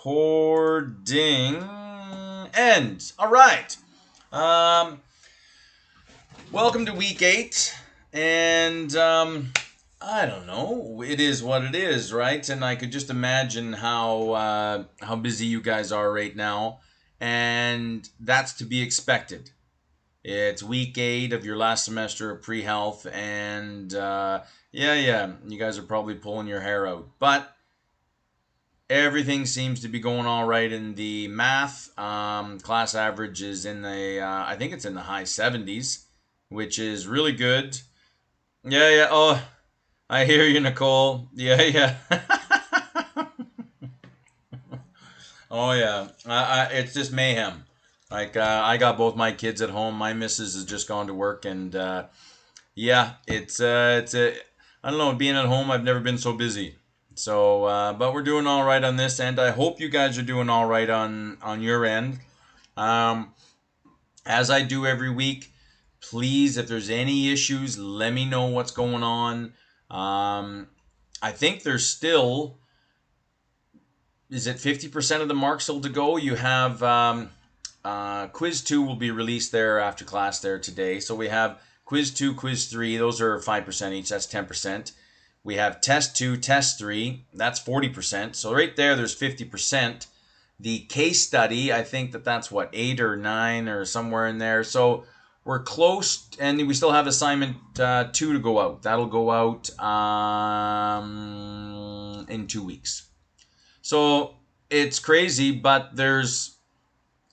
recording ends. All right. Welcome to week 8, and I don't know. It is what it is, right? And I could just imagine how busy you guys are right now, and that's to be expected. It's week 8 of your last semester of pre-health, and yeah, you guys are probably pulling your hair out, but everything seems to be going all right in the math. Class average is in the, I think it's in the high 70s, which is really good. Yeah. Oh, I hear you, Nicole. Yeah. Oh, yeah. It's just mayhem. Like, I got both my kids at home. My missus has just gone to work, and yeah, I don't know, being at home, I've never been so busy. So, but we're doing all right on this end. I hope you guys are doing all right on your end. Um, as I do every week, please, if there's any issues, let me know what's going on. I think there's still, is it 50% of the marks still to go? You have quiz 2 will be released there after class there today. So we have quiz 2, quiz 3. Those are 5% each. That's 10%. We have test 2, test 3. That's 40%. So right there's 50%. The case study, I think that's what, 8 or 9 or somewhere in there. So we're close, and we still have assignment 2 to go out. That'll go out in 2 weeks. So it's crazy, but there's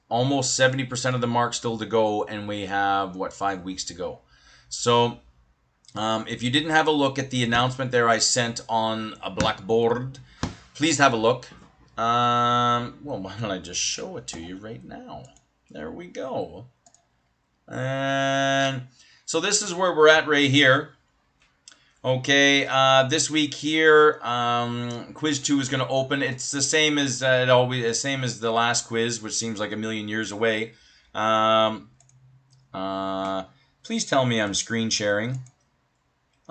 almost 70% of the mark still to go, and we have, 5 weeks to go. So if you didn't have a look at the announcement there I sent on a blackboard, please have a look. Well, why don't I just show it to you right now? There we go. And so this is where we're at right here. Okay, this week here, quiz 2 is going to open. It's the same as same as the last quiz, which seems like a million years away. Please tell me I'm screen sharing.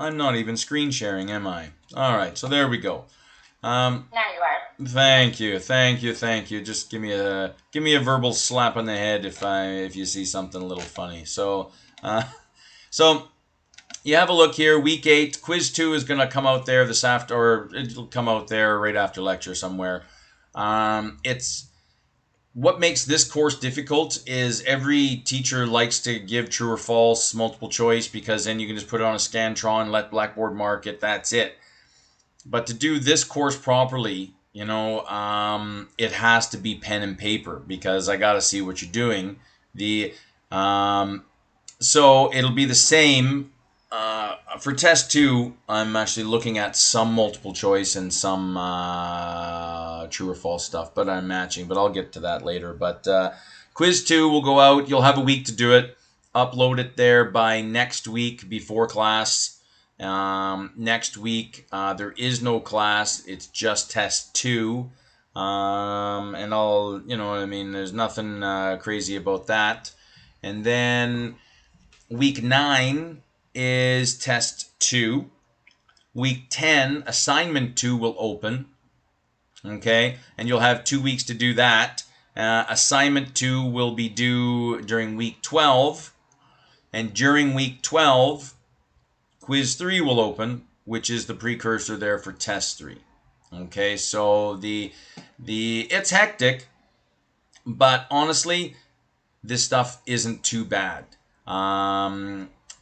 I'm not even screen sharing, am I? All right, so there we go. Now you are. Thank you. Just give me a verbal slap on the head if you see something a little funny. So you have a look here. Week 8, quiz 2 is going to come out there this after, or it'll come out there right after lecture somewhere. It's what makes this course difficult is every teacher likes to give true or false multiple choice, because then you can just put it on a Scantron, let Blackboard mark it. That's it. But to do this course properly, it has to be pen and paper, because I got to see what you're doing. So it'll be the same. For test 2, I'm actually looking at some multiple choice and some true or false stuff, but I'm matching. But I'll get to that later. But quiz 2 will go out. You'll have a week to do it. Upload it there by next week before class. Next week, there is no class. It's just test 2. And there's nothing crazy about that. And then week 9 is test 2. Week 10, assignment 2 will open. Okay, and you'll have 2 weeks to do that. Assignment 2 will be due during week 12. And during week 12, quiz 3 will open, which is the precursor there for test 3. Okay, so it's hectic, but honestly, this stuff isn't too bad.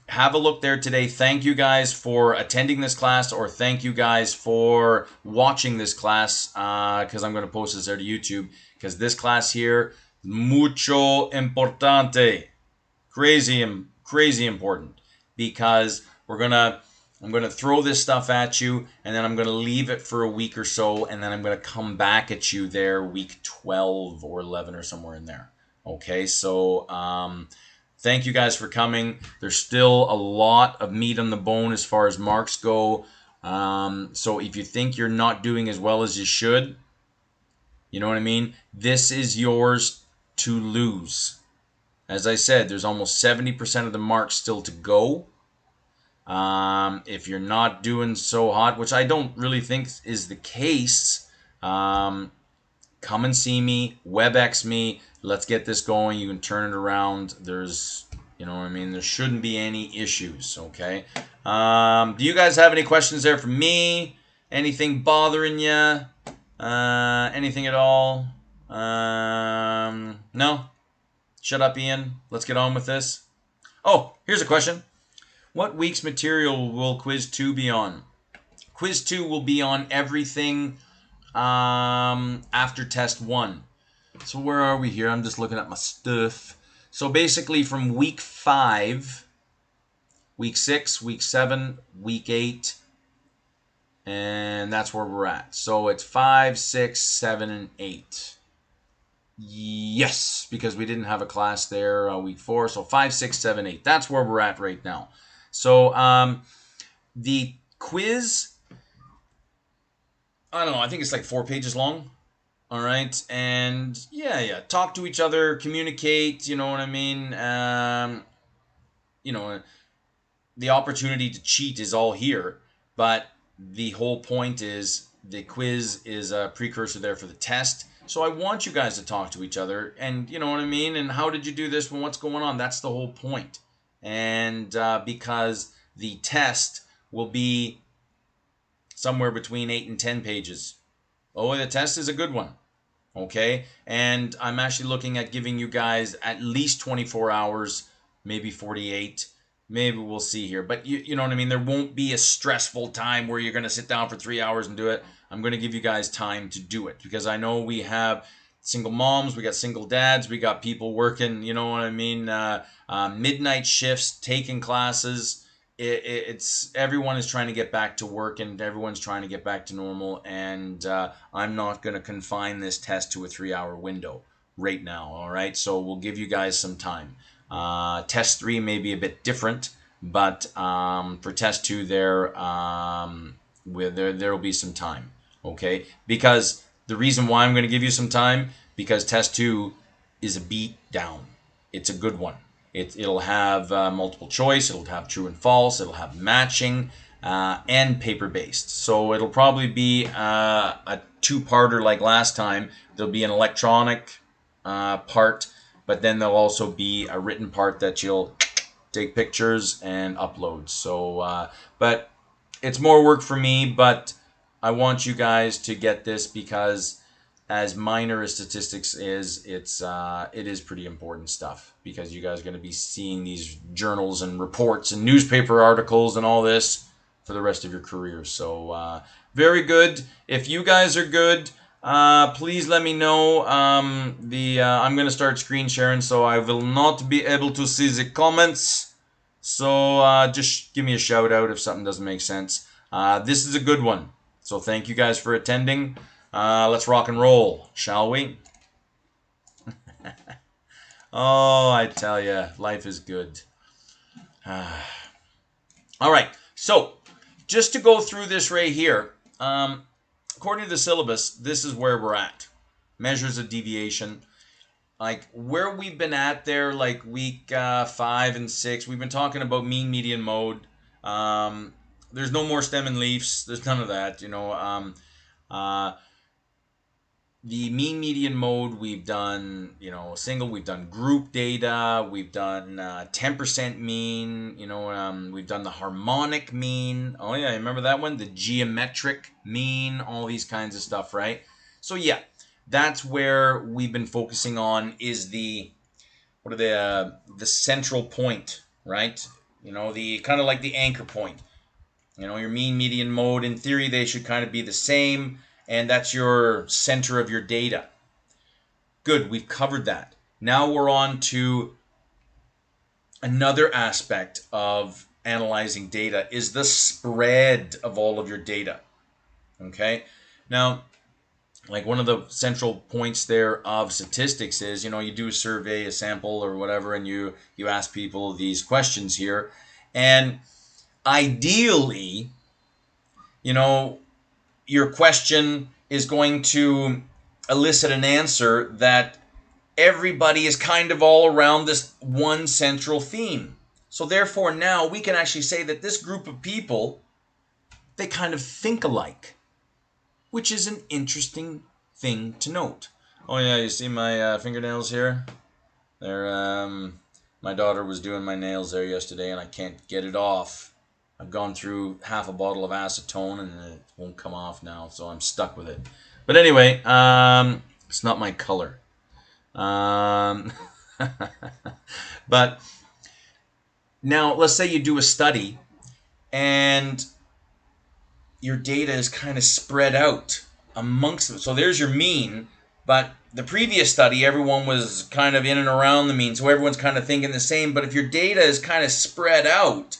Have a look there today. Thank you guys for attending this class, or thank you guys for watching this class, because I'm going to post this there to YouTube, because this class here, mucho importante, crazy important, because I'm going to throw this stuff at you, and then I'm going to leave it for a week or so, and then I'm going to come back at you there week 12 or 11 or somewhere in there. Okay, so thank you guys for coming. There's still a lot of meat on the bone as far as marks go. So if you think you're not doing as well as you should, you know what I mean? This is yours to lose. As I said, there's almost 70% of the marks still to go. If you're not doing so hot, which I don't really think is the case, come and see me, WebEx me. Let's get this going. You can turn it around. There's, you know what I mean? There shouldn't be any issues, okay? Do you guys have any questions there for me? Anything bothering you? Anything at all? No? Shut up, Ian. Let's get on with this. Oh, here's a question. What week's material will Quiz 2 be on? Quiz 2 will be on everything after test 1. So where are we here? I'm just looking at my stuff. So basically from week 5, week 6, week 7, week 8, and that's where we're at. So it's 5, 6, 7, and 8. Yes, because we didn't have a class there week 4. So 5, 6, 7, 8. That's where we're at right now. So the quiz, I don't know, I think it's like 4 pages long. All right. And yeah. Talk to each other, communicate, you know what I mean? You know, the opportunity to cheat is all here. But the whole point is the quiz is a precursor there for the test. So I want you guys to talk to each other and, you know what I mean? And how did you do this and what's going on? That's the whole point. And because the test will be somewhere between 8 and 10 pages. Oh, the test is a good one. Okay, and I'm actually looking at giving you guys at least 24 hours, maybe 48. Maybe we'll see here. But you know what I mean? There won't be a stressful time where you're going to sit down for 3 hours and do it. I'm going to give you guys time to do it because I know we have single moms, we got single dads, we got people working, you know what I mean? Midnight shifts, taking classes. It's everyone is trying to get back to work and everyone's trying to get back to normal, and I'm not going to confine this test to a 3-hour window right now. All right, so we'll give you guys some time. Test 3 may be a bit different, but for test 2 there will be some time. Okay, because the reason why I'm going to give you some time, because test 2 is a beat down. It's a good one. It'll have multiple choice, it'll have true and false, it'll have matching, and paper-based. So it'll probably be a 2-parter like last time. There'll be an electronic part, but then there'll also be a written part that you'll take pictures and upload. So, but it's more work for me, but I want you guys to get this because as minor as statistics is, it is pretty important stuff because you guys are going to be seeing these journals and reports and newspaper articles and all this for the rest of your careers. So very good. If you guys are good, please let me know. I'm going to start screen sharing, so I will not be able to see the comments. So just give me a shout out if something doesn't make sense. This is a good one. So thank you guys for attending. Let's rock and roll, shall we? Oh, I tell you, life is good. All right, so just to go through this right here, according to the syllabus, this is where we're at. Measures of deviation. Like where we've been at there, like week 5 and 6, we've been talking about mean, median, mode. There's no more stem and leaves. There's none of that, you know. The mean, median, mode, we've done, you know, single, we've done group data, we've done 10% mean, you know, we've done the harmonic mean. Oh, yeah, remember that one? The geometric mean, all these kinds of stuff, right? So, yeah, that's where we've been focusing on is the central point, right? You know, the kind of like the anchor point. You know, your mean, median, mode, in theory, they should kind of be the same. And that's your center of your data. Good, we've covered that. Now we're on to another aspect of analyzing data is the spread of all of your data. Okay? Now, like one of the central points there of statistics is, you know, you do a survey, a sample or whatever, and you ask people these questions here. And ideally, you know, your question is going to elicit an answer that everybody is kind of all around this one central theme. So therefore now we can actually say that this group of people, they kind of think alike, which is an interesting thing to note. Oh yeah, you see my fingernails here? They're, my daughter was doing my nails there yesterday and I can't get it off. I've gone through half a bottle of acetone and it won't come off now, so I'm stuck with it. But anyway, it's not my color. But now let's say you do a study and your data is kind of spread out amongst them. So there's your mean, but the previous study, everyone was kind of in and around the mean, so everyone's kind of thinking the same. But if your data is kind of spread out,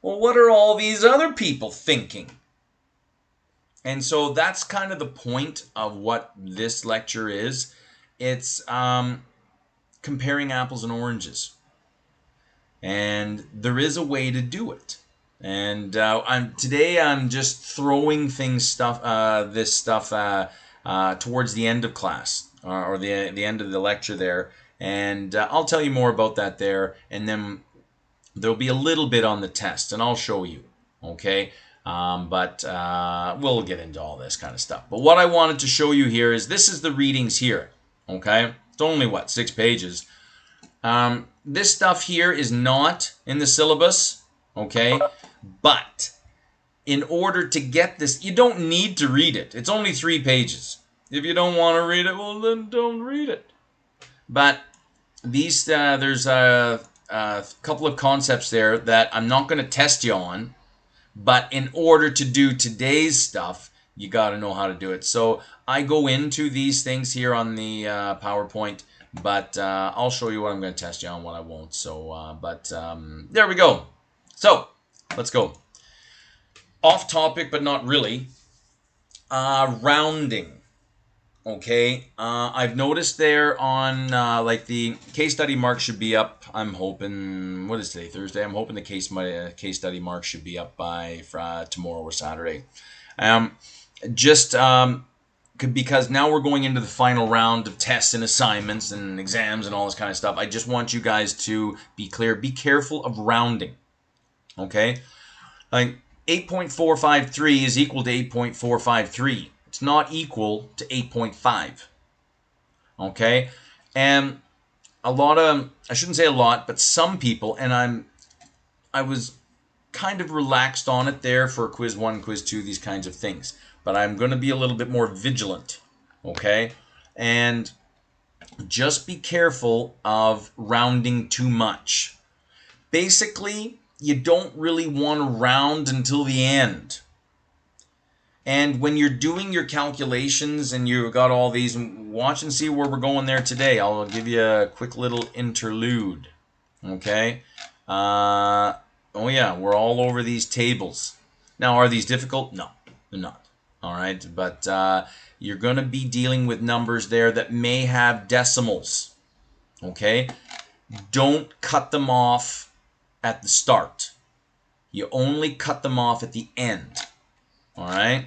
well, what are all these other people thinking? And so that's kind of the point of what this lecture is. It's comparing apples and oranges. And there is a way to do it. And today I'm just throwing this stuff towards the end of class or the end of the lecture there, and I'll tell you more about that there, and then there'll be a little bit on the test, and I'll show you, okay? But we'll get into all this kind of stuff. But what I wanted to show you here is this is the readings here, okay? It's only, 6 pages. This stuff here is not in the syllabus, okay? But in order to get this, you don't need to read it. It's only 3 pages. If you don't want to read it, well, then don't read it. But these, there's a couple of concepts there that I'm not going to test you on. But in order to do today's stuff, you got to know how to do it. So I go into these things here on the PowerPoint, but I'll show you what I'm going to test you on, what I won't. So, there we go. So let's go. Off topic, but not really. Rounding. Okay. I've noticed there on like the case study mark should be up. I'm hoping. What is today? Thursday. I'm hoping the case study mark should be up by tomorrow or Saturday. Because now we're going into the final round of tests and assignments and exams and all this kind of stuff. I just want you guys to be clear. Be careful of rounding. Okay. Like 8.453 is equal to 8.453. It's not equal to 8.5. Okay? And I shouldn't say a lot, but some people, and I was kind of relaxed on it there for quiz 1, quiz 2, these kinds of things. But I'm going to be a little bit more vigilant. Okay? And just be careful of rounding too much. Basically, you don't really want to round until the end. And when you're doing your calculations and you've got all these, watch and see where we're going there today. I'll give you a quick little interlude. Okay? Oh yeah, we're all over these tables. Now, are these difficult? No, they're not. All right? But you're going to be dealing with numbers there that may have decimals. Okay? Don't cut them off at the start. You only cut them off at the end. All right?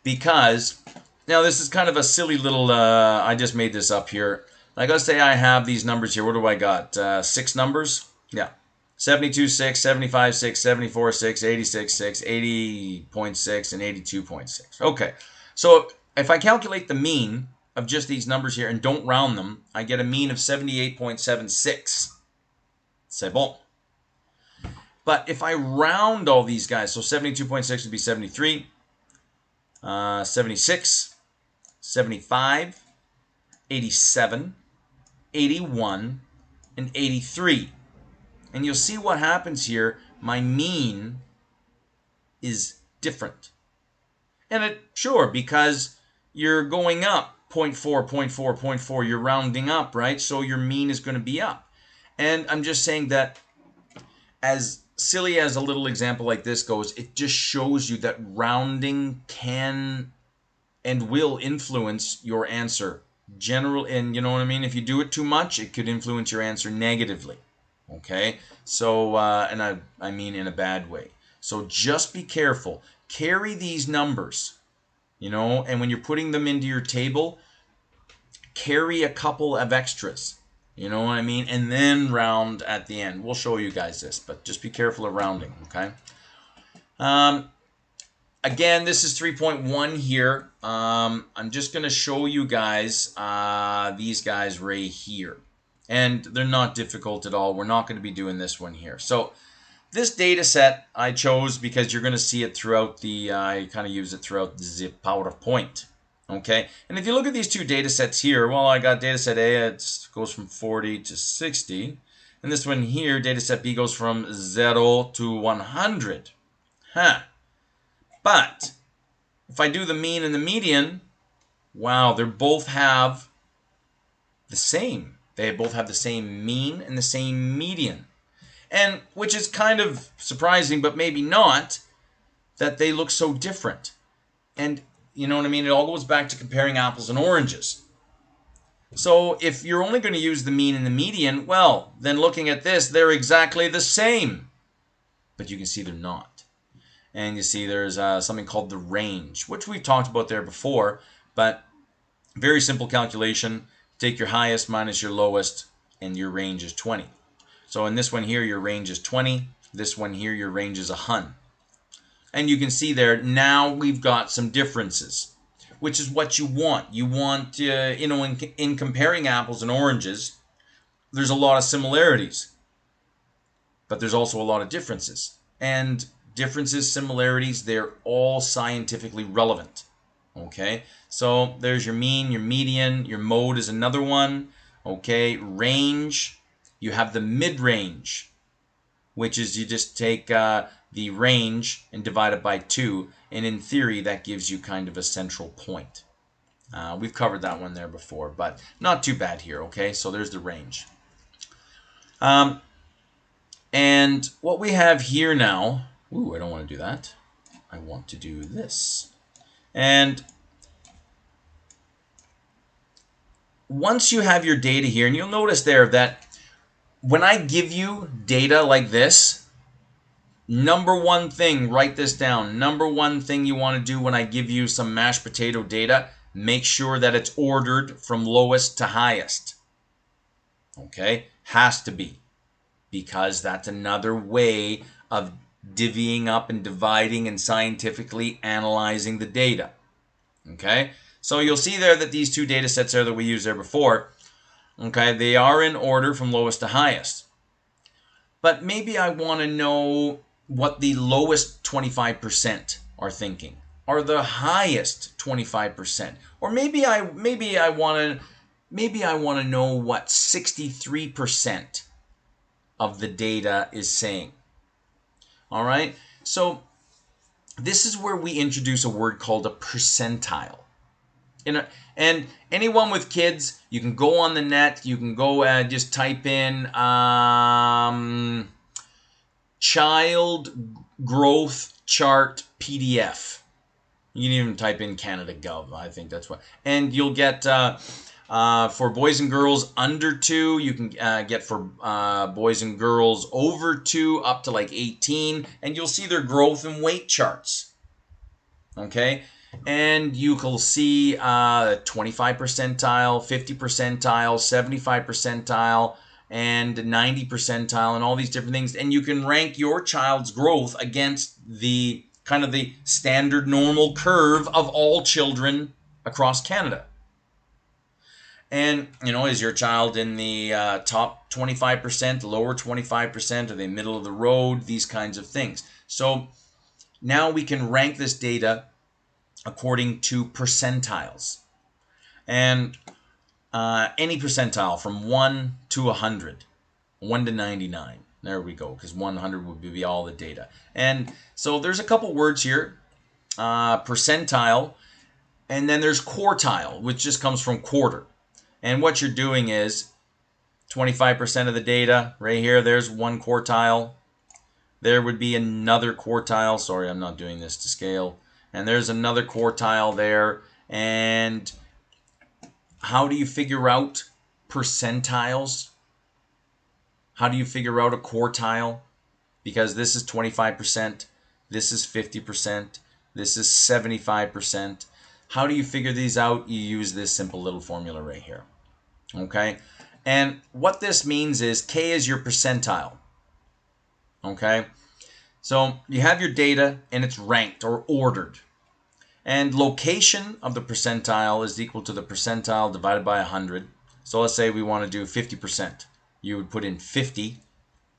Because, now this is kind of a silly little, I just made this up here. Like, let's say I have these numbers here. What do I got? 6 numbers? Yeah. 72, 6, 75, 6, 74, 6, 86, 6, 80.6, and 82.6. Okay. So if I calculate the mean of just these numbers here and don't round them, I get a mean of 78.76. C'est bon. But if I round all these guys, so 72.6 would be 73, 76, 75, 87, 81, and 83. And you'll see what happens here. My mean is different. And sure, because you're going up 0.4, 0.4, 0.4, you're rounding up, right? So your mean is going to be up. And I'm just saying that as silly as a little example like this goes, it just shows you that rounding can and will influence your answer. And you know what I mean? If you do it too much, it could influence your answer negatively. Okay? So, and I mean in a bad way. So just be careful. Carry these numbers, and when you're putting them into your table, carry a couple of extras. You know what I mean? And then round at the end. We'll show you guys this, but just be careful of rounding, okay? again, this is 3.1 here. I'm just going to show you guys these guys right here. And they're not difficult at all. We're not going to be doing this one here. So this data set I chose because you're going to see it throughout the, I kind of use it throughout the PowerPoint. Okay, and if you look at these two data sets here, well, I got data set A, it goes from 40 to 60. And this one here, data set B, goes from 0 to 100. But if I do the mean and the median, wow, they both have the same. They both have the same mean and the same median. And which is kind of surprising, but maybe not, that they look so different. And you know what I mean? It all goes back to comparing apples and oranges. So if you're only going to use the mean and the median, well, then looking at this, they're exactly the same. But you can see they're not. And you see there's something called the range, which we've talked about there before. But very simple calculation. Take your highest minus your lowest, and your range is 20. So in this one here, your range is 20. This one here, your range is 100. And you can see there, now we've got some differences, which is what you want. You want, you know, in comparing apples and oranges, there's a lot of similarities, but there's also a lot of differences. And differences, similarities, they're all scientifically relevant. Okay, so there's your mean, your median, your mode is another one. Okay, range, you have the mid-range, which is you just take the range and divide it by 2, and in theory that gives you kind of a central point. We've covered that one there before, but not too bad here. Okay, so there's the range. And what we have here now, ooh, I don't want to do that. I want to do this. And once you have your data here, and you'll notice there that when I give you data like this, number one thing, write this down. Number one thing you want to do when I give you some mashed potato data, make sure that it's ordered from lowest to highest. Okay? Has to be. Because that's another way of divvying up and dividing and scientifically analyzing the data. Okay? So you'll see there that these two data sets there that we used there before, okay, they are in order from lowest to highest. But maybe I want to know what the lowest 25% are thinking, or the highest 25%, or maybe I want to know what 63% of the data is saying. All right, so this is where we introduce a word called a percentile. And anyone with kids, you can go on the net, you can go just type in child growth chart PDF. You can even type in Canada Gov. I think that's what. And you'll get for boys and girls under 2, you can get for boys and girls over 2 up to like 18, and you'll see their growth and weight charts. Okay? And you can see 25 percentile, 50 percentile, 75 percentile, and 90 percentile, and all these different things. And you can rank your child's growth against the kind of the standard normal curve of all children across Canada. And, you know, is your child in the top 25%, lower 25%, are they middle of the road, these kinds of things. So now we can rank this data according to percentiles. And any percentile from 1 to 100, 1 to 99. There we go, because 100 would be all the data. And so there's a couple words here. Percentile, and then there's quartile, which just comes from quarter. And what you're doing is 25% of the data right here, there's one quartile. There would be another quartile. Sorry, I'm not doing this to scale. And there's another quartile there. And how do you figure out percentiles? How do you figure out a quartile? Because this is 25%, this is 50%, this is 75%. How do you figure these out? You use this simple little formula right here. Okay? And what this means is K is your percentile. Okay? So you have your data and it's ranked or ordered. And location of the percentile is equal to the percentile divided by 100. So let's say we want to do 50%. You would put in 50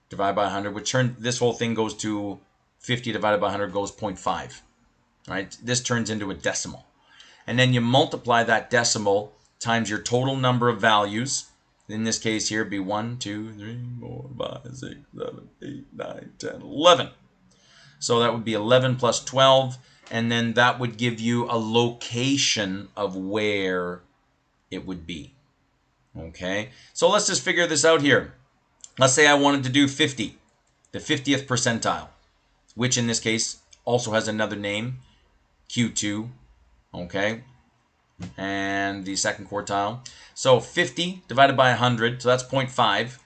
divided by 100, which this whole thing goes to 50 divided by 100 goes 0.5. Right? This turns into a decimal. And then you multiply that decimal times your total number of values. In this case here, it'd be 1, 2, 3, 4, 5, 6, 7, 8, 9, 10, 11. So that would be 11 plus 12. And then that would give you a location of where it would be. Okay, so let's just figure this out here. Let's say I wanted to do 50, the 50th percentile, which in this case also has another name, Q2, okay, and the second quartile. So 50 divided by 100, so that's 0.5,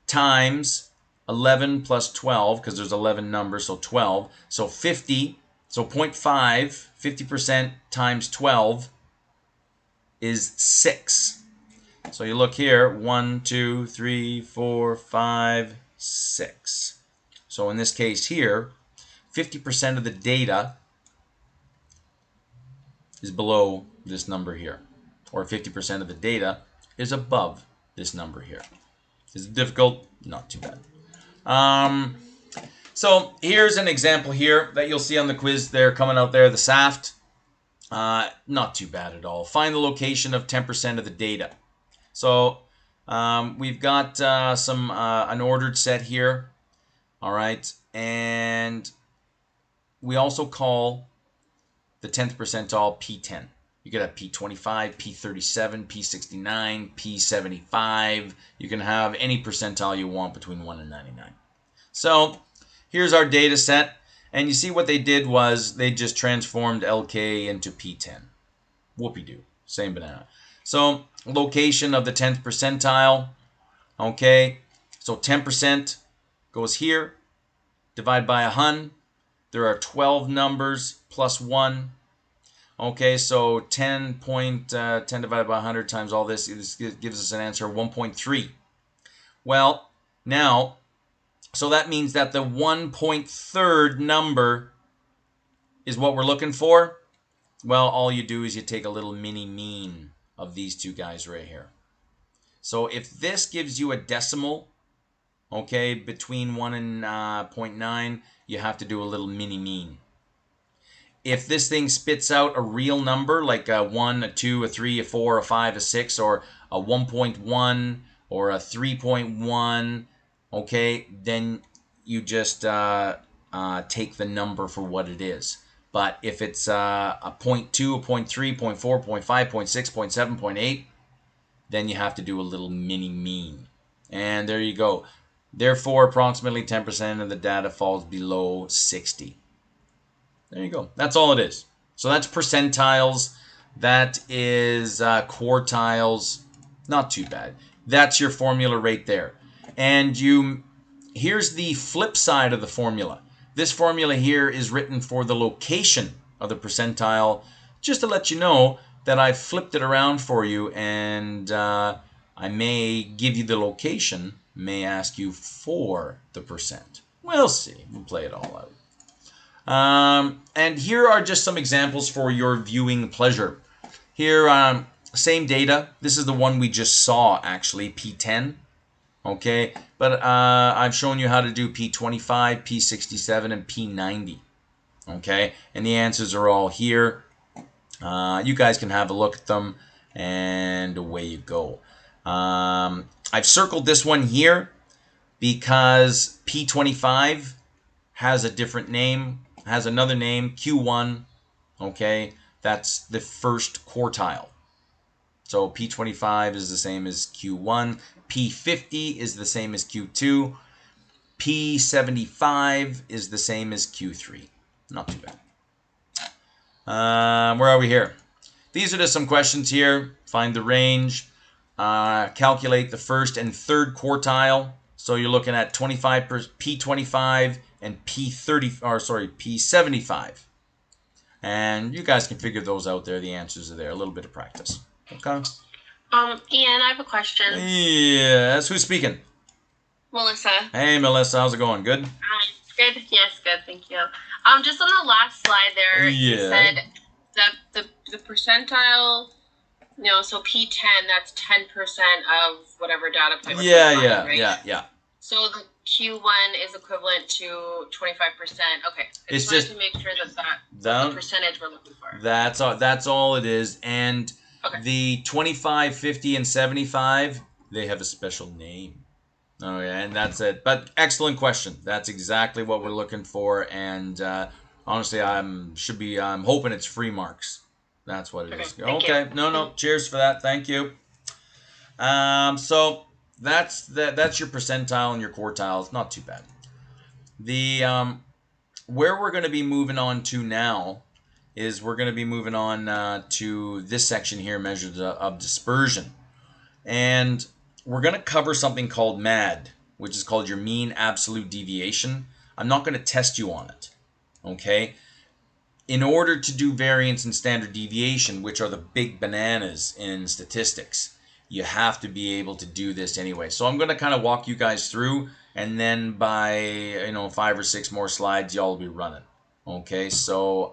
times 11 plus 12, because there's 11 numbers, so 12. So 50, so 0.5, 50% times 12 is 6. So you look here, 1, 2, 3, 4, 5, 6. So in this case here, 50% of the data is below this number here. Or 50% of the data is above this number here. Is it difficult? Not too bad. So here's an example here that you'll see on the quiz there coming out there, the SAFT. Not too bad at all. Find the location of 10% of the data. So we've got an ordered set here. All right. And we also call the 10th percentile P10. You could have P25, P37, P69, P75. You can have any percentile you want between 1 and 99. So here's our data set. And you see what they did was they just transformed LK into P10. Whoopie-doo. Same banana. So location of the 10th percentile. Okay. So 10% goes here. Divide by 100. There are 12 numbers plus 1. Okay, so 10 divided by 100 times all this gives us an answer of 1.3. Well, now, so that means that the 1.3 number is what we're looking for. Well, all you do is you take a little mini mean of these two guys right here. So if this gives you a decimal, okay, between 1 and 0.9, you have to do a little mini mean. If this thing spits out a real number, like a 1, a 2, a 3, a 4, a 5, a 6, or a 1.1, or a 3.1, okay, then you just take the number for what it is. But if it's a 0.2, a 0.3, 0.4, 0.5, 0.6, 0.7, 0.8, then you have to do a little mini mean. And there you go. Therefore, approximately 10% of the data falls below 60. There you go. That's all it is. So that's percentiles. That is quartiles. Not too bad. That's your formula right there. And here's the flip side of the formula. This formula here is written for the location of the percentile, just to let you know that I've flipped it around for you, and I may give you the location, may ask you for the percent. We'll see. We'll play it all out. And here are just some examples for your viewing pleasure. Here, same data. This is the one we just saw, actually, P10. Okay, but I've shown you how to do P25, P67, and P90. Okay, and the answers are all here. You guys can have a look at them, and away you go. I've circled this one here because P25 has a different name, has another name, Q1. Okay, that's the first quartile. So P25 is the same as Q1. P50 is the same as Q2. P75 is the same as Q3. Not too bad. Where are we here? These are just some questions here. Find the range. Calculate the first and third quartile. So you're looking at P25 and P75. And you guys can figure those out there. The answers are there. A little bit of practice. Okay. Ian, I have a question. Yes. Who's speaking? Melissa. Hey, Melissa. How's it going? Good? Hi. Good. Yes, good. Thank you. Just on the last slide there, you Yeah. said that the percentile, so P10, that's 10% of whatever data point we're Yeah, trying to yeah, find, right? yeah, yeah. So the Q1 is equivalent to 25%. Okay. I It's just wanted just to make sure that's the that percentage we're looking for. that's all it is. And Okay. the 25, 50, and 75, they have a special name. Oh yeah, and that's it. But excellent question. That's exactly what we're looking for. And honestly, I'm hoping it's free marks. That's what it is. Thank you. Okay. No. Cheers for that. Thank you. So that's your percentile and your quartiles. Not too bad. The where we're going to be moving on to now is we're going to be moving on to this section here, measures of dispersion. And we're going to cover something called MAD, which is called your mean absolute deviation. I'm not going to test you on it, okay? In order to do variance and standard deviation, which are the big bananas in statistics, you have to be able to do this anyway. So I'm going to kind of walk you guys through, and then by 5 or 6 more slides, y'all will be running. Okay, so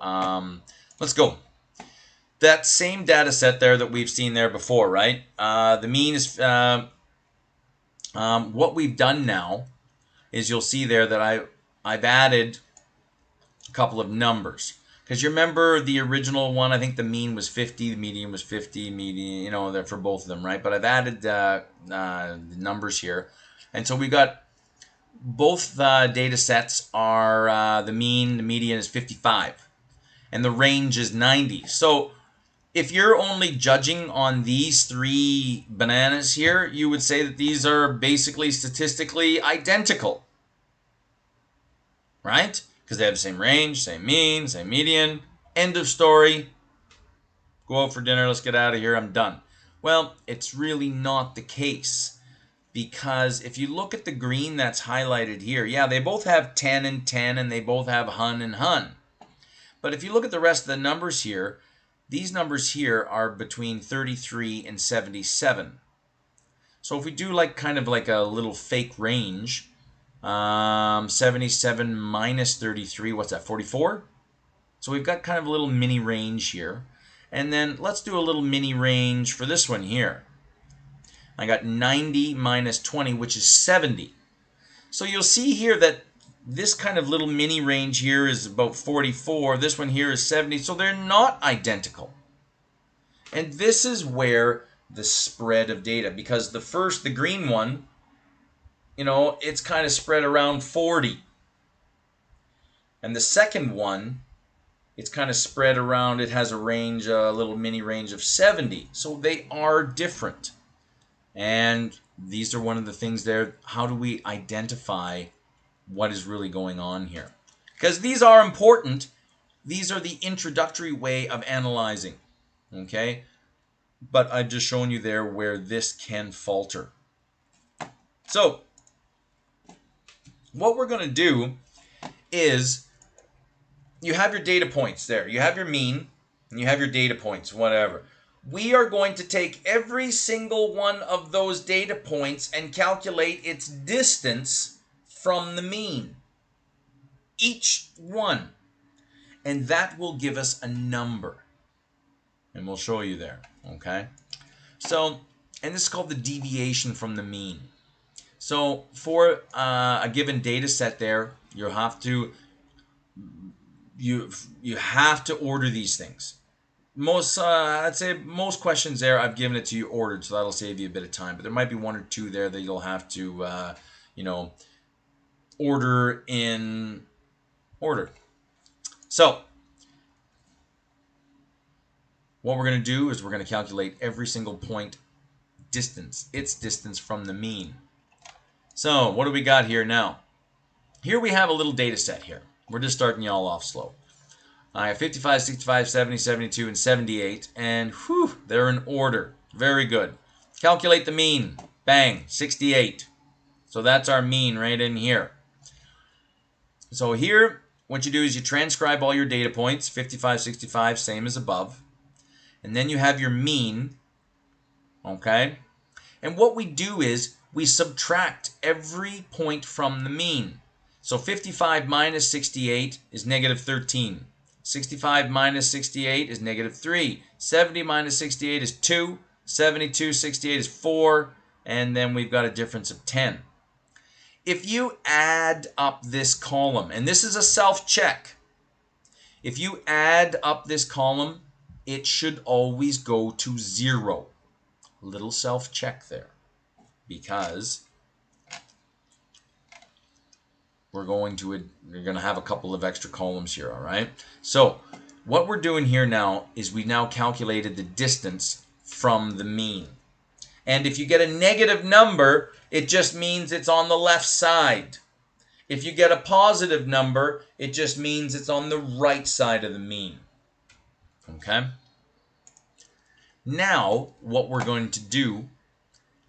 let's go. That same data set there that we've seen there before, right? The mean is what we've done now is you'll see there that I've added a couple of numbers. Because you remember the original one, I think the mean was 50, the median was 50, median, for both of them, right? But I've added the numbers here. And so we've got both data sets are the mean, the median is 55, and the range is 90. So if you're only judging on these 3 bananas here, you would say that these are basically statistically identical, right? Because they have the same range, same mean, same median. End of story. Go out for dinner, let's get out of here, I'm done. Well, it's really not the case. Because if you look at the green that's highlighted here, yeah, they both have 10 and 10, and they both have hun and hun. But if you look at the rest of the numbers here, these numbers here are between 33 and 77. So if we do kind of like a little fake range, 77 minus 33, what's that, 44? So we've got kind of a little mini range here. And then let's do a little mini range for this one here. I got 90 minus 20, which is 70. So you'll see here that this kind of little mini range here is about 44. This one here is 70. So they're not identical. And this is where the spread of data, because the green one, it's kind of spread around 40. And the second one, it's kind of spread around, it has a range, a little mini range of 70. So they are different. And these are one of the things there. How do we identify what is really going on here? Because these are important. These are the introductory way of analyzing. Okay? But I've just shown you there where this can falter. So, what we're going to do is you have your data points there. You have your mean, and you have your data points, whatever. We are going to take every single one of those data points and calculate its distance from the mean. Each one. And that will give us a number. And we'll show you there. Okay? So, and this is called the deviation from the mean. So, for a given data set there, you have to order these things. I'd say most questions there, I've given it to you ordered, so that'll save you a bit of time. But there might be 1 or 2 there that you'll have to, order in order. So, what we're going to do is we're going to calculate every single point distance, its distance from the mean. So, what do we got here now? Here we have a little data set here. We're just starting y'all off slow. I have 55, 65, 70, 72, and 78. And whew, they're in order. Very good. Calculate the mean. Bang, 68. So that's our mean right in here. So here, what you do is you transcribe all your data points. 55, 65, same as above. And then you have your mean. Okay? And what we do is we subtract every point from the mean. So 55 minus 68 is negative 13. 65 minus 68 is negative 3. 70 minus 68 is 2. 72, 68 is 4. And then we've got a difference of 10. If you add up this column, and this is a self-check, if you add up this column, it should always go to 0. Little self-check there, because we're going to have a couple of extra columns here, all right? So what we're doing here now is we now calculated the distance from the mean. And if you get a negative number, it just means it's on the left side. If you get a positive number, it just means it's on the right side of the mean. Okay? Now, what we're going to do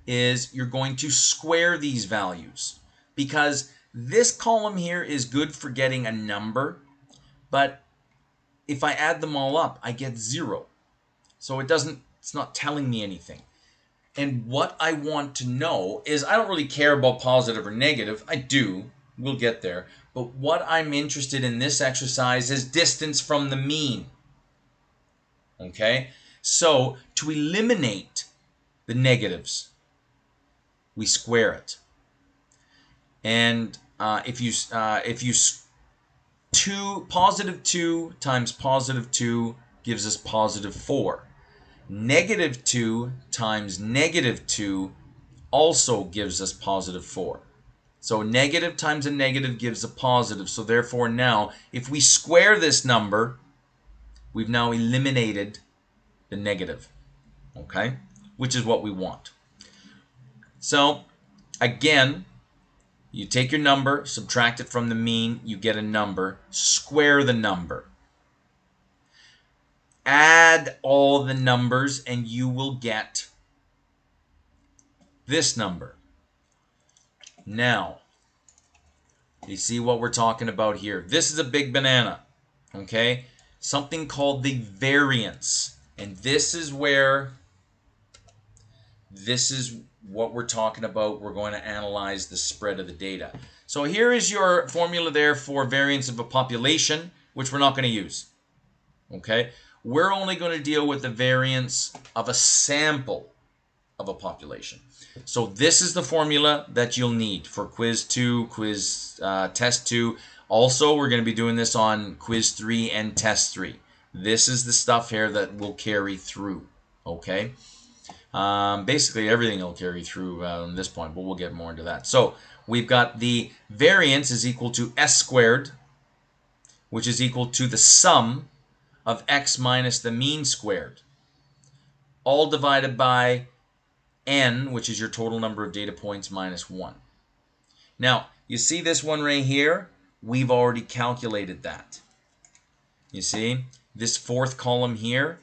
is you're going to square these values, because this column here is good for getting a number, but if I add them all up, I get 0. So it's not telling me anything. And what I want to know is, I don't really care about positive or negative. I do. We'll get there. But what I'm interested in this exercise is distance from the mean. Okay? So to eliminate the negatives, we square it. And positive 2 times positive 2 gives us positive 4. Negative 2 times negative 2 also gives us positive 4. So negative times a negative gives a positive. So therefore now, if we square this number, we've now eliminated the negative. Okay? Which is what we want. So, again, you take your number, subtract it from the mean, you get a number, square the number. Add all the numbers and you will get this number. Now, you see what we're talking about here. This is a big banana, okay? Something called the variance. And this is what we're talking about. We're going to analyze the spread of the data. So here is your formula there for variance of a population, which we're not going to use. Okay? We're only going to deal with the variance of a sample of a population. So this is the formula that you'll need for quiz 2, test 2. Also, we're going to be doing this on quiz 3 and test 3. This is the stuff here that will carry through. Okay? Basically, everything will carry through on this point, but we'll get more into that. So we've got the variance is equal to s squared, which is equal to the sum of x minus the mean squared, all divided by n, which is your total number of data points minus 1. Now, you see this one right here? We've already calculated that. You see? This fourth column here,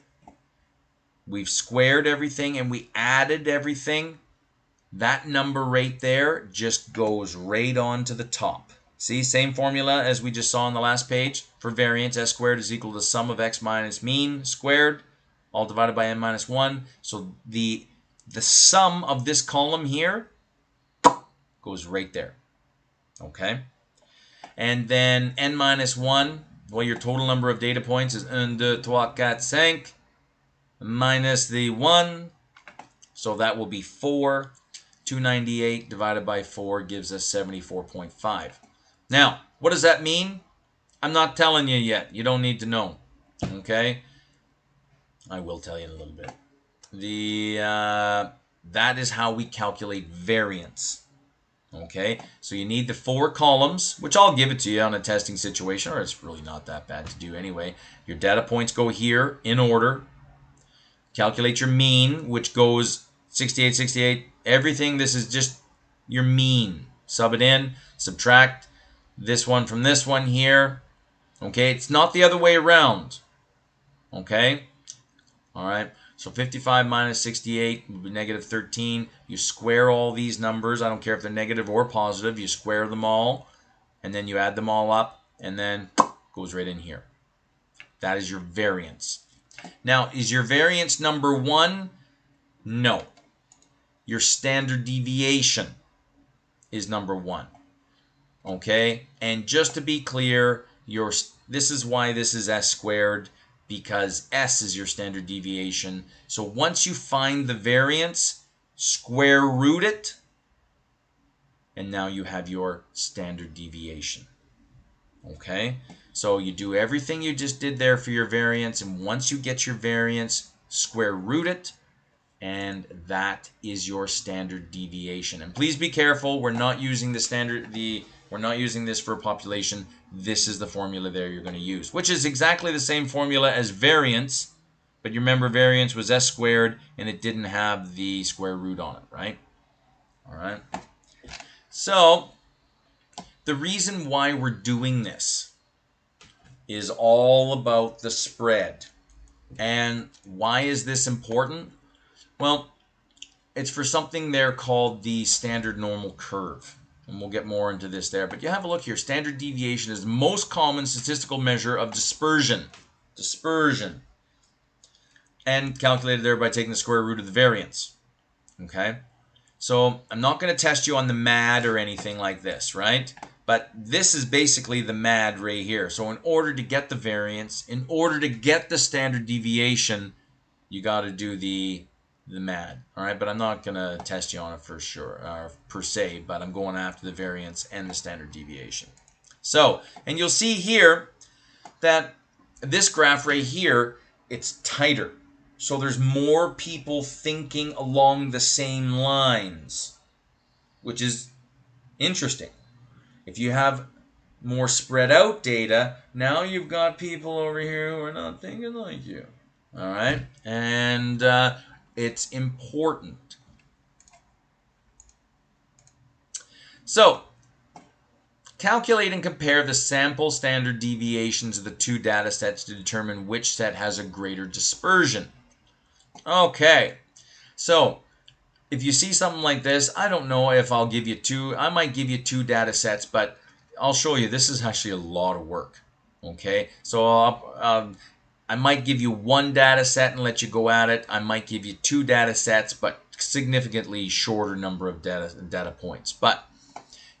we've squared everything and we added everything. That number right there just goes right on to the top. See, same formula as we just saw on the last page for variance. S squared is equal to the sum of x minus mean squared, all divided by n minus 1. So the sum of this column here goes right there. Okay? And then n minus 1, well, your total number of data points is 1, 2, 3, 4, 5, minus the 1. So that will be 4. 298 divided by 4 gives us 74.5. Now, what does that mean? I'm not telling you yet. You don't need to know. Okay? I will tell you in a little bit. That is how we calculate variance. Okay? So you need the 4 columns, which I'll give it to you on a testing situation, or it's really not that bad to do anyway. Your data points go here in order. Calculate your mean, which goes 68, 68. Everything, this is just your mean. Sub it in, subtract this one from this one here. Okay, it's not the other way around. Okay? All right, so 55 minus 68 would be negative 13. You square all these numbers. I don't care if they're negative or positive. You square them all, and then you add them all up, and then it goes right in here. That is your variance. Now, is your variance number 1? No. Your standard deviation is number 1. Okay, and just to be clear, this is why this is S squared, because S is your standard deviation. So once you find the variance, square root it, and now you have your standard deviation. Okay, so you do everything you just did there for your variance, and once you get your variance, square root it, and that is your standard deviation. And please be careful, we're not using we're not using this for population. This is the formula there you're going to use, which is exactly the same formula as variance, but you remember variance was S squared and it didn't have the square root on it, right? All right. So the reason why we're doing this is all about the spread. And why is this important? Well, it's for something there called the standard normal curve. And we'll get more into this there. But you have a look here. Standard deviation is the most common statistical measure of dispersion. Dispersion. And calculated there by taking the square root of the variance. Okay? So I'm not going to test you on the MAD or anything like this, right? But this is basically the MAD right here. So in order to get the variance, in order to get the standard deviation, you got to do the MAD. All right, but I'm not going to test you on it for sure, per se, but I'm going after the variance and the standard deviation. So, and you'll see here that this graph right here, it's tighter. So there's more people thinking along the same lines, which is interesting. If you have more spread out data, now you've got people over here who are not thinking like you. All right, and it's important. So, calculate and compare the sample standard deviations of the two data sets to determine which set has a greater dispersion. Okay, so if you see something like this, I don't know if I'll give you two. I might give you two data sets, but I'll show you this is actually a lot of work. Okay, so I might give you one data set and let you go at it. I might give you two data sets, but significantly shorter number of data points. But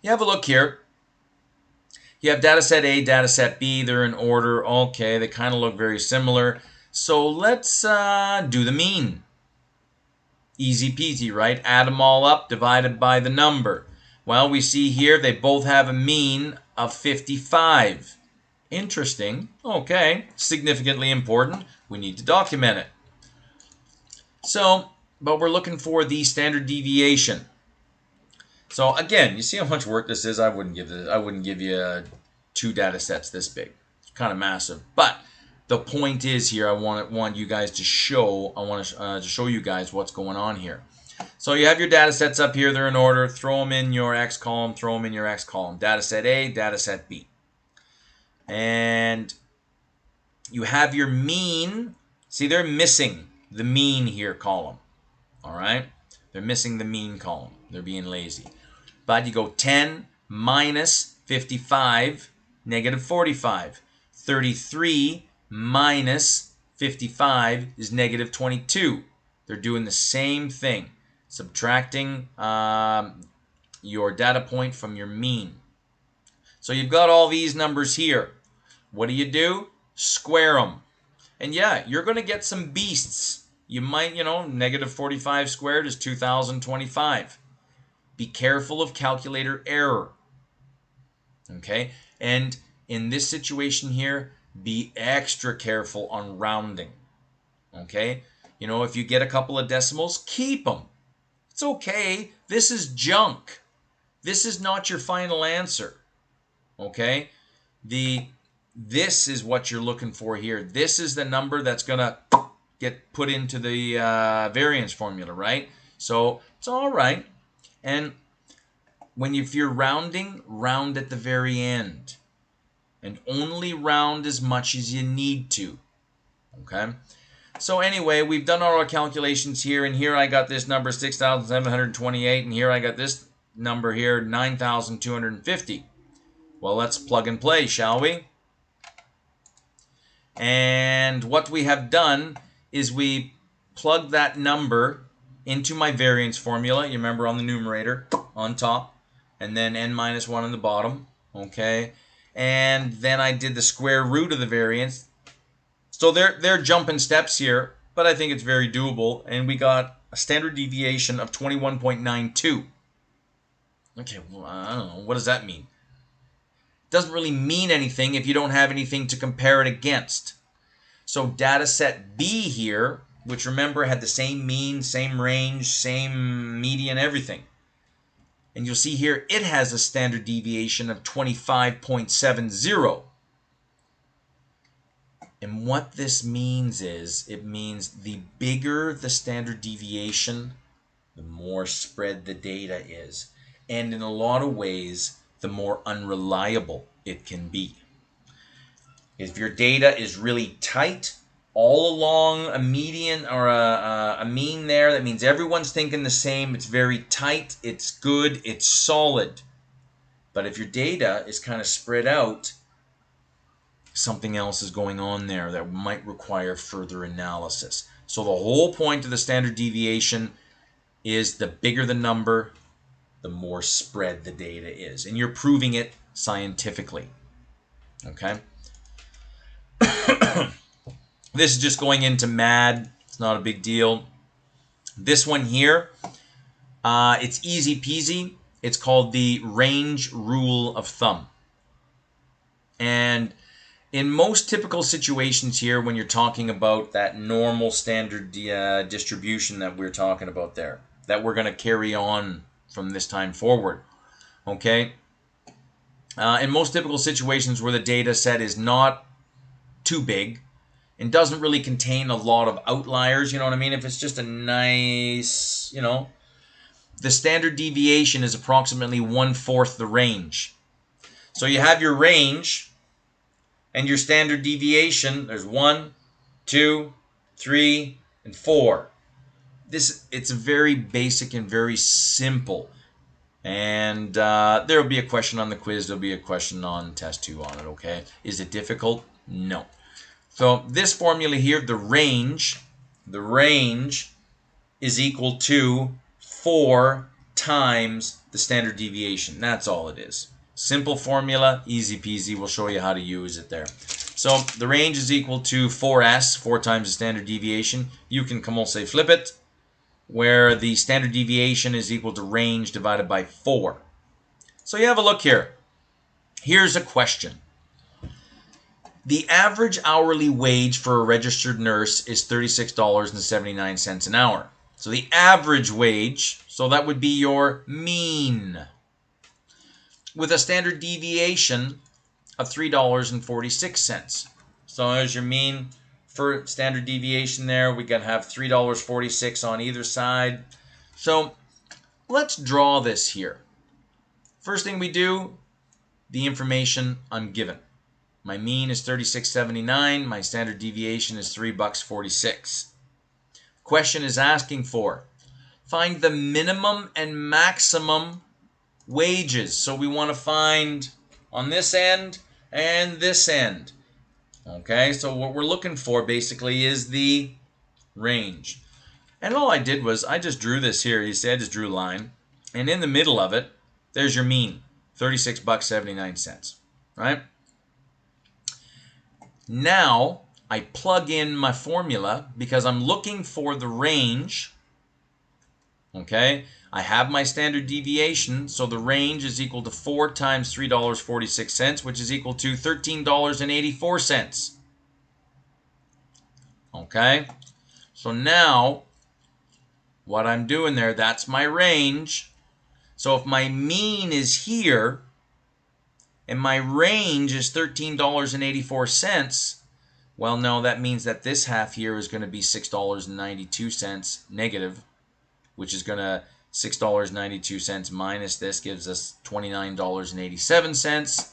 you have a look here. You have data set A, data set B. They're in order. Okay, they kind of look very similar. So let's do the mean. Easy peasy, right? Add them all up, divided by the number. Well, we see here they both have a mean of 55. Interesting. Okay. Significantly important. We need to document it. So, but we're looking for the standard deviation. So again, you see how much work this is? I wouldn't give you two data sets this big. It's kind of massive. But the point is here, I want you guys to show. I want to show you guys what's going on here. So you have your data sets up here. They're in order. Throw them in your X column. Throw them in your X column. Data set A, data set B. And you have your mean. See, they're missing the mean here column. All right? They're missing the mean column. They're being lazy. But you go 10 minus 55, negative 45. 33 minus 55 is negative 22. They're doing the same thing. Subtracting your data point from your mean. So you've got all these numbers here. What do? Square them. And yeah, you're going to get some beasts. You might, negative 45 squared is 2025. Be careful of calculator error. Okay? And in this situation here, be extra careful on rounding. Okay? If you get a couple of decimals, keep them. It's okay. This is junk. This is not your final answer. Okay? This is what you're looking for here. This is the number that's going to get put into the variance formula, right? So it's all right. And if you're rounding, round at the very end. And only round as much as you need to. Okay? So anyway, we've done all our calculations here. And here I got this number, 6,728. And here I got this number here, 9,250. Well, let's plug and play, shall we? And what we have done is we plug that number into my variance formula. You remember on the numerator on top. and then n minus 1 on the bottom, okay? And then I did the square root of the variance. So they're jumping steps here, but I think it's very doable, and we got a standard deviation of 21.92. Okay, well, I don't know. What does that mean? It doesn't really mean anything if you don't have anything to compare it against. So data set B here, which remember had the same mean, same range, same median, everything. And you'll see here it has a standard deviation of 25.70. And what this means is, it means the bigger the standard deviation, the more spread the data is. And in a lot of ways, the more unreliable it can be. If your data is really tight, all along a median or a mean there, that means everyone's thinking the same. It's very tight, it's good, it's solid. But if your data is kind of spread out, something else is going on there that might require further analysis. So the whole point of the standard deviation is the bigger the number, the more spread the data is. And you're proving it scientifically. Okay? This is just going into MAD. It's not a big deal. This one here, it's easy peasy. It's called the range rule of thumb. And in most typical situations here, when you're talking about that normal standard distribution that we're talking about there, that we're going to carry on from this time forward, okay? In most typical situations where the data set is not too big and doesn't really contain a lot of outliers, you know what I mean? If it's just a nice, you know, the standard deviation is approximately 1/4 the range. So you have your range and your standard deviation. There's 1, 2, 3, and 4. It's very basic and very simple. And there will be a question on the quiz. There'll be a question on test 2 on it, okay? Is it difficult? No. So this formula here, the range is equal to 4 times the standard deviation. That's all it is. Simple formula, easy peasy. We'll show you how to use it there. So the range is equal to 4s, 4 times the standard deviation. You can, come on, say flip it, where the standard deviation is equal to range divided by 4. So you have a look here. Here's a question. The average hourly wage for a registered nurse is $36.79 an hour. So the average wage, so that would be your mean, with a standard deviation of $3.46. So there's your mean for standard deviation there. We can have $3.46 on either side. So let's draw this here. First thing we do, the information I'm given. My mean is $36.79. My standard deviation is $3.46. Question is asking for, find the minimum and maximum wages. So we want to find on this end and this end. Okay, so what we're looking for basically is the range. And all I did was I just drew this here. You see, I just drew a line. And in the middle of it, there's your mean, $36.79, right? Now, I plug in my formula because I'm looking for the range. Okay, I have my standard deviation, so the range is equal to 4 times $3.46, which is equal to $13.84. Okay, so now what I'm doing there, that's my range. So if my mean is here and my range is $13.84, well, no, that means that this half here is going to be $6.92 negative, which is going to $6.92 minus this gives us $29.87.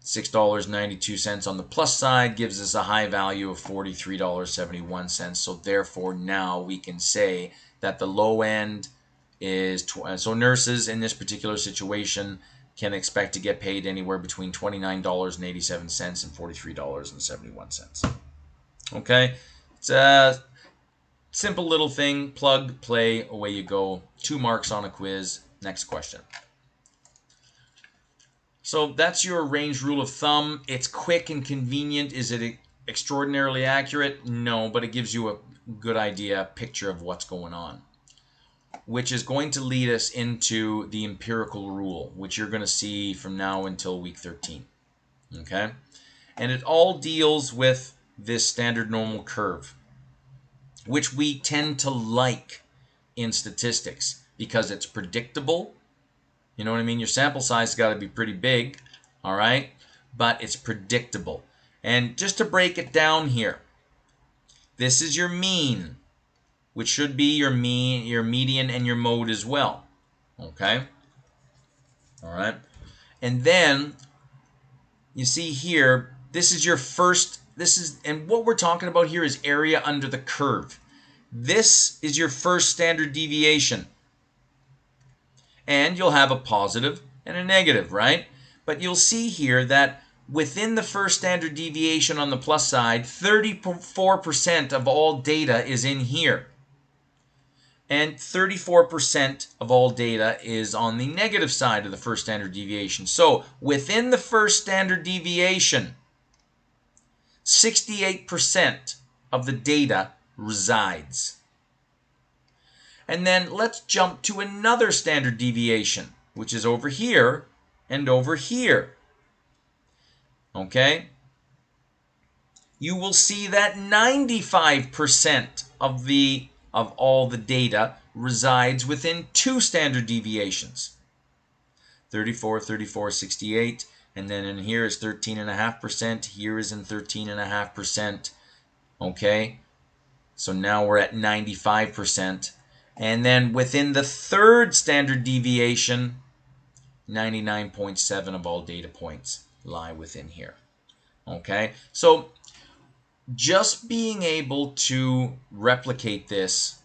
$6.92 on the plus side gives us a high value of $43.71. So therefore now we can say that the low end is, so nurses in this particular situation can expect to get paid anywhere between $29.87 and $43.71. Okay, it's a simple little thing. Plug, play, away you go. 2 marks on a quiz. Next question. So that's your range rule of thumb. It's quick and convenient. Is it extraordinarily accurate? No, but it gives you a good idea, picture of what's going on, which is going to lead us into the empirical rule, which you're going to see from now until week 13. Okay? And it all deals with this standard normal curve, which we tend to like in statistics because it's predictable. You know what I mean? Your sample size has got to be pretty big, all right? But it's predictable. And just to break it down here, this is your mean, which should be your mean, your median, and your mode as well. Okay? All right? And then you see here, this is your first, and what we're talking about here is area under the curve. This is your first standard deviation. And you'll have a positive and a negative, right? But you'll see here that within the first standard deviation on the plus side, 34% of all data is in here. And 34% of all data is on the negative side of the first standard deviation. So within the first standard deviation, 68% of the data resides. And then let's jump to another standard deviation, which is over here and over here. Okay? You will see that 95% of all the data resides within two standard deviations. 34, 34, 68, and then in here is 13.5%, here is in 13.5%. Okay? So now we're at 95%. And then within the third standard deviation, 99.7 of all data points lie within here. Okay? So just being able to replicate this,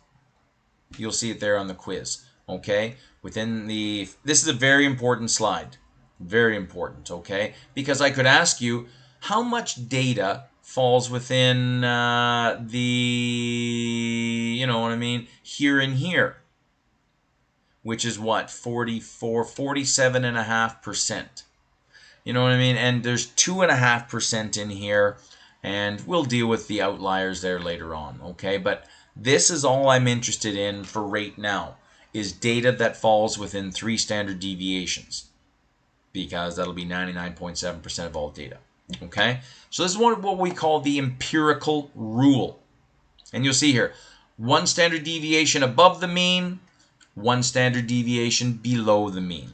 you'll see it there on the quiz. Okay? This is a very important slide. Very important, okay? Because I could ask you, how much data falls within you know what I mean, here and here, which is what, 47.5%. You know what I mean? And there's 2.5% in here, and we'll deal with the outliers there later on, okay? But this is all I'm interested in for right now, is data that falls within 3 standard deviations, because that'll be 99.7% of all data. Okay, so this is what we call the empirical rule. And you'll see here, 1 standard deviation above the mean, 1 standard deviation below the mean.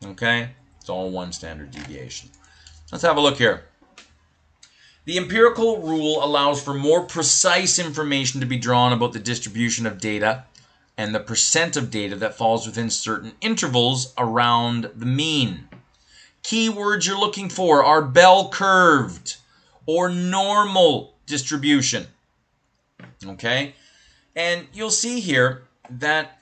Okay, it's all 1 standard deviation. Let's have a look here. The empirical rule allows for more precise information to be drawn about the distribution of data and the percent of data that falls within certain intervals around the mean. Keywords you're looking for are bell-curved or normal distribution. Okay? And you'll see here that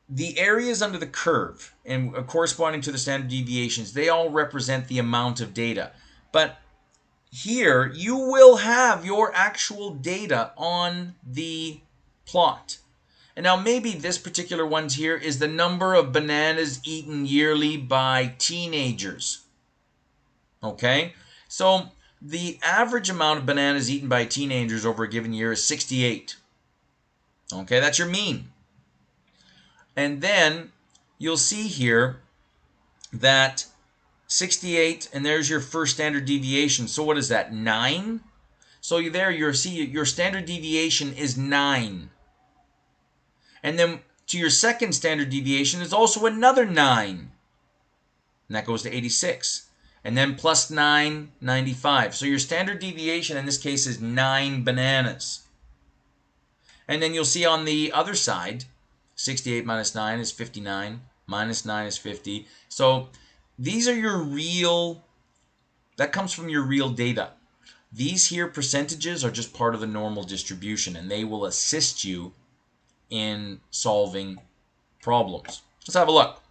the areas under the curve and corresponding to the standard deviations, they all represent the amount of data. But here, you will have your actual data on the plot. And now maybe this particular one here is the number of bananas eaten yearly by teenagers. Okay? So the average amount of bananas eaten by teenagers over a given year is 68. Okay, that's your mean. And then you'll see here that 68, and there's your first standard deviation. So what is that, 9? So there you see your standard deviation is 9. And then to your second standard deviation is also another 9. And that goes to 86. And then plus 9, 95. So your standard deviation in this case is 9 bananas. And then you'll see on the other side, 68 minus 9 is 59. Minus 9 is 50. So these are your real, that comes from your real data. These here percentages are just part of the normal distribution, and they will assist you in solving problems. Let's have a look.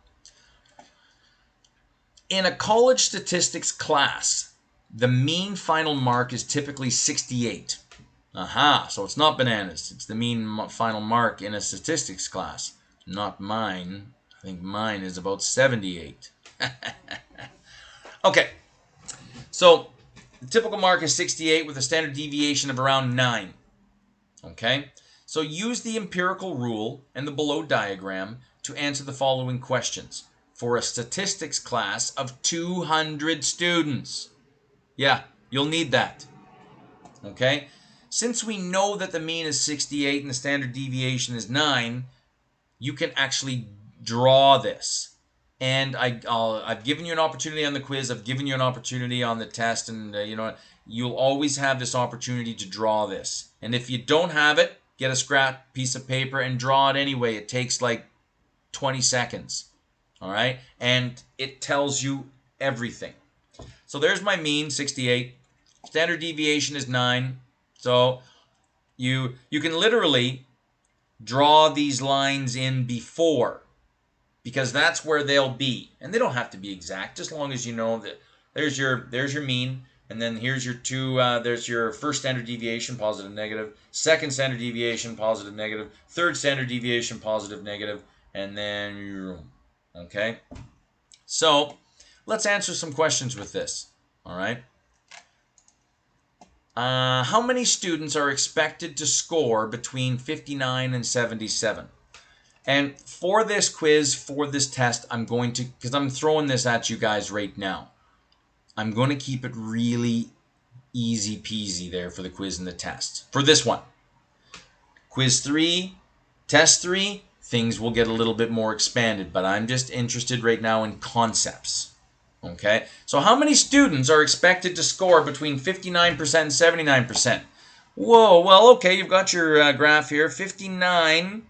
In a college statistics class, the mean final mark is typically 68. Aha, so it's not bananas. It's the mean final mark in a statistics class. Not mine. I think mine is about 78. Okay, so the typical mark is 68 with a standard deviation of around 9. Okay, so use the empirical rule and the below diagram to answer the following questions for a statistics class of 200 students. Yeah, you'll need that. Okay, since we know that the mean is 68 and the standard deviation is 9, you can actually draw this. And I've given you an opportunity on the quiz. I've given you an opportunity on the test. And, you'll always have this opportunity to draw this. And if you don't have it, get a scrap piece of paper and draw it anyway. It takes like 20 seconds. All right? And it tells you everything. So there's my mean, 68. Standard deviation is 9. So you can literally draw these lines in before, because that's where they'll be. And they don't have to be exact, just as long as you know that there's your mean, and then here's your there's your first standard deviation, positive, negative, second standard deviation, positive, negative, third standard deviation, positive, negative, and then, okay? So let's answer some questions with this, all right? How many students are expected to score between 59 and 77? And for this quiz, for this test, I'm going to, because I'm throwing this at you guys right now, I'm going to keep it really easy peasy there for the quiz and the test. For this one, quiz 3, test 3, things will get a little bit more expanded, but I'm just interested right now in concepts. Okay, so how many students are expected to score between 59% and 79%? Whoa, well, okay, you've got your graph here. 59,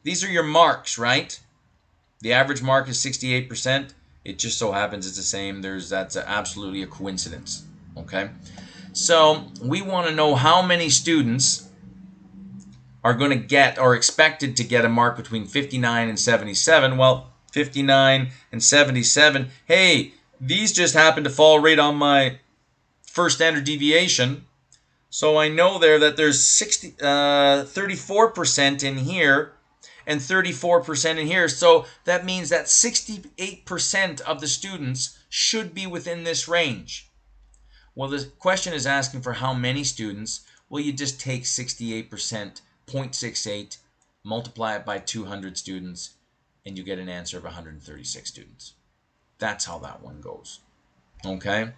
these are your marks, right? The average mark is 68%. It just so happens it's the same. That's absolutely a coincidence, okay? So we want to know how many students are going to get or expected to get a mark between 59 and 77. Well, 59 and 77, hey, these just happen to fall right on my first standard deviation. So I know there that there's 34% in here and 34% in here. So that means that 68% of the students should be within this range. Well, the question is asking for how many students. Well, you just take 68%, 0.68, multiply it by 200 students, and you get an answer of 136 students. That's how that one goes. Okay?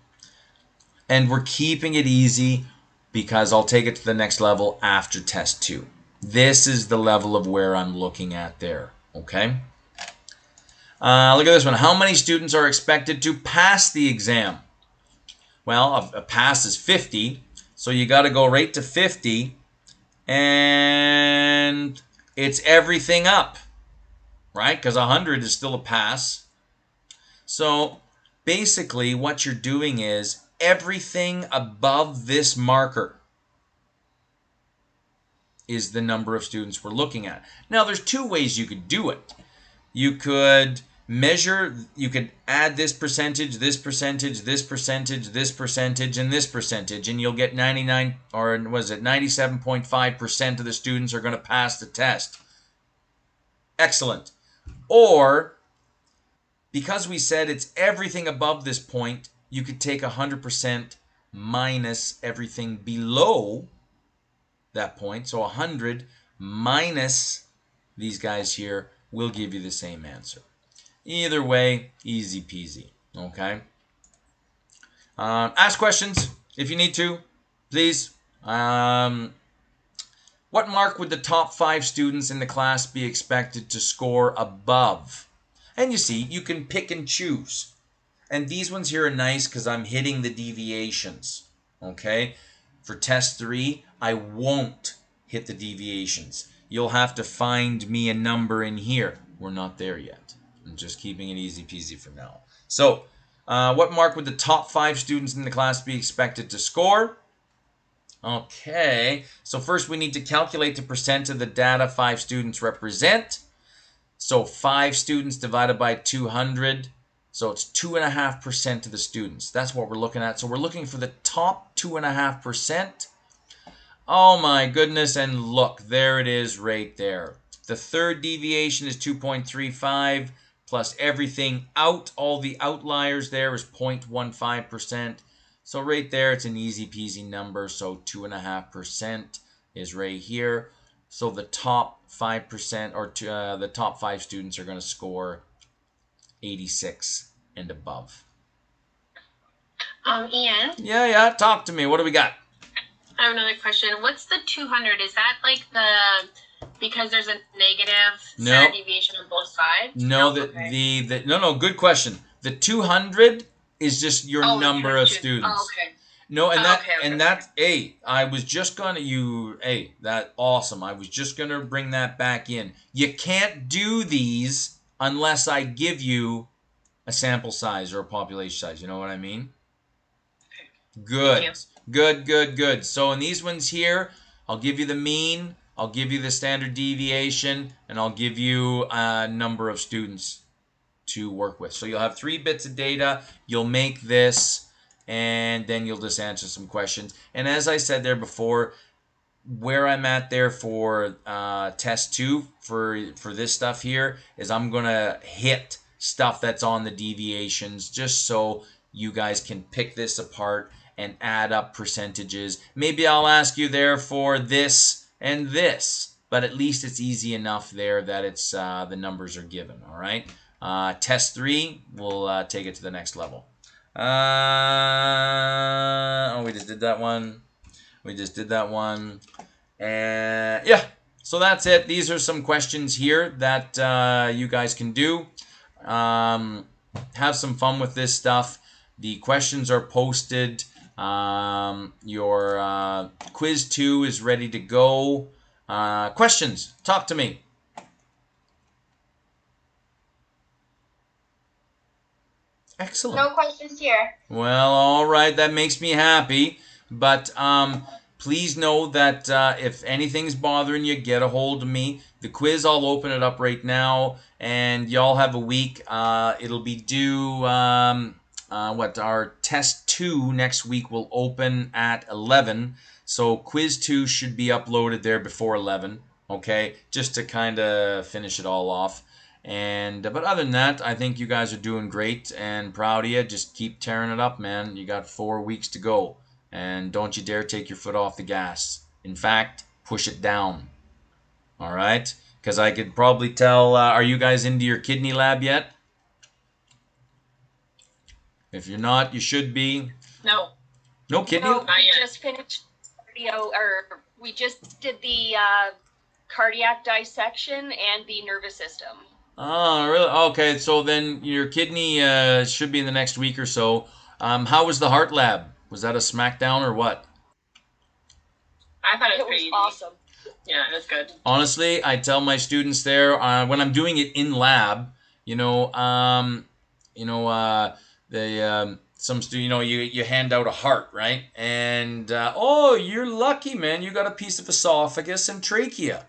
And we're keeping it easy because I'll take it to the next level after test 2. This is the level of where I'm looking at there. Okay? Look at this one. How many students are expected to pass the exam? Well, a pass is 50. So you got to go right to 50. And it's everything up. Right? Because 100 is still a pass. So basically what you're doing is everything above this marker is the number of students we're looking at. Now there's 2 ways you could do it. You could measure, you could add this percentage, this percentage, this percentage, this percentage, and this percentage, and you'll get 97.5% of the students are going to pass the test. Excellent. Or because we said it's everything above this point, you could take 100% minus everything below that point. So 100 minus these guys here will give you the same answer. Either way, easy peasy. Okay? Ask questions if you need to, please. What mark would the top 5 students in the class be expected to score above? And you see, you can pick and choose. And these ones here are nice because I'm hitting the deviations. Okay? For test 3, I won't hit the deviations. You'll have to find me a number in here. We're not there yet. I'm just keeping it easy peasy for now. So, what mark would the top 5 students in the class be expected to score? Okay, so first we need to calculate the percent of the data 5 students represent. So 5 students divided by 200, so it's 2.5% of the students. That's what we're looking at. So we're looking for the top 2.5%. Oh my goodness, and look, there it is right there. The third deviation is 2.35. plus everything out. All the outliers there is 0.15%. So right there, it's an easy peasy number. So 2.5% is right here. So the top 5% or the top 5 students are going to score 86 and above. Ian? Yeah, talk to me. What do we got? I have another question. What's the 200? Is that like because there's a negative standard deviation on both sides? No, no, good question. The 200 is just your number of students. Oh, okay. No, and I was just gonna that awesome. I was just gonna bring that back in. You can't do these unless I give you a sample size or a population size. You know what I mean? Good. Good. So in these ones here, I'll give you the mean, I'll give you the standard deviation, and I'll give you a number of students to work with. So you'll have 3 bits of data. You'll make this, and then you'll just answer some questions. And as I said there before, where I'm at there for test 2 for this stuff here is I'm going to hit stuff that's on the deviations just so you guys can pick this apart and add up percentages. Maybe I'll ask you there for this and this, but at least it's easy enough there that it's the numbers are given, all right? Test 3, we'll take it to the next level. We just did that one. And yeah, so that's it. These are some questions here that you guys can do. Have some fun with this stuff. The questions are posted. Your quiz 2 is ready to go. Questions? Talk to me. Excellent. No questions here. Well, all right. That makes me happy. But please know that if anything's bothering you, get a hold of me. The quiz, I'll open it up right now. And y'all have a week. It'll be due... our test 2 next week will open at 11. So quiz 2 should be uploaded there before 11. Okay, just to kind of finish it all off. And but other than that, I think you guys are doing great and proud of you. Just keep tearing it up, man. You got 4 weeks to go, and don't you dare take your foot off the gas. In fact, push it down. All right, because I could probably tell. Are you guys into your kidney lab yet? If you're not, you should be. No. No kidney? No, we just finished cardio, or we just did the cardiac dissection and the nervous system. Oh, really? Okay, so then your kidney should be in the next week or so. How was the heart lab? Was that a smackdown or what? I thought it was pretty easy. Awesome. Yeah, it was good. Honestly, I tell my students there when I'm doing it in lab, some student, you hand out a heart, right? And you're lucky, man. You got a piece of esophagus and trachea,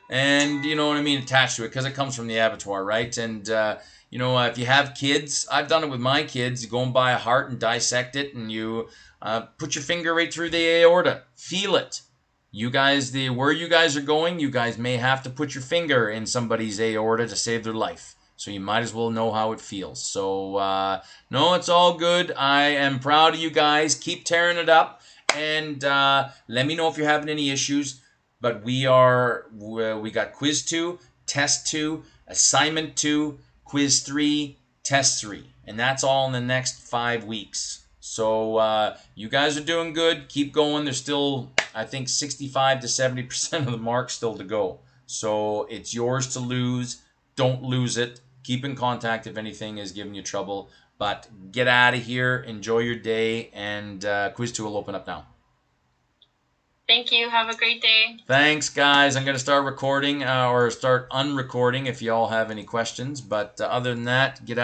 and you know what I mean, attached to it because it comes from the abattoir, right? And if you have kids, I've done it with my kids. You go and buy a heart and dissect it, and you put your finger right through the aorta, feel it. You guys, where you guys are going, you guys may have to put your finger in somebody's aorta to save their life. So you might as well know how it feels. So, no, it's all good. I am proud of you guys. Keep tearing it up. And let me know if you're having any issues. But we got quiz 2, test 2, assignment 2, quiz 3, test 3. And that's all in the next 5 weeks. So you guys are doing good. Keep going. There's still, I think, 65 to 70% of the mark still to go. So it's yours to lose. Don't lose it. Keep in contact if anything is giving you trouble. But get out of here. Enjoy your day. And quiz 2 will open up now. Thank you. Have a great day. Thanks, guys. I'm going to start recording or start unrecording if you all have any questions. But other than that, get out.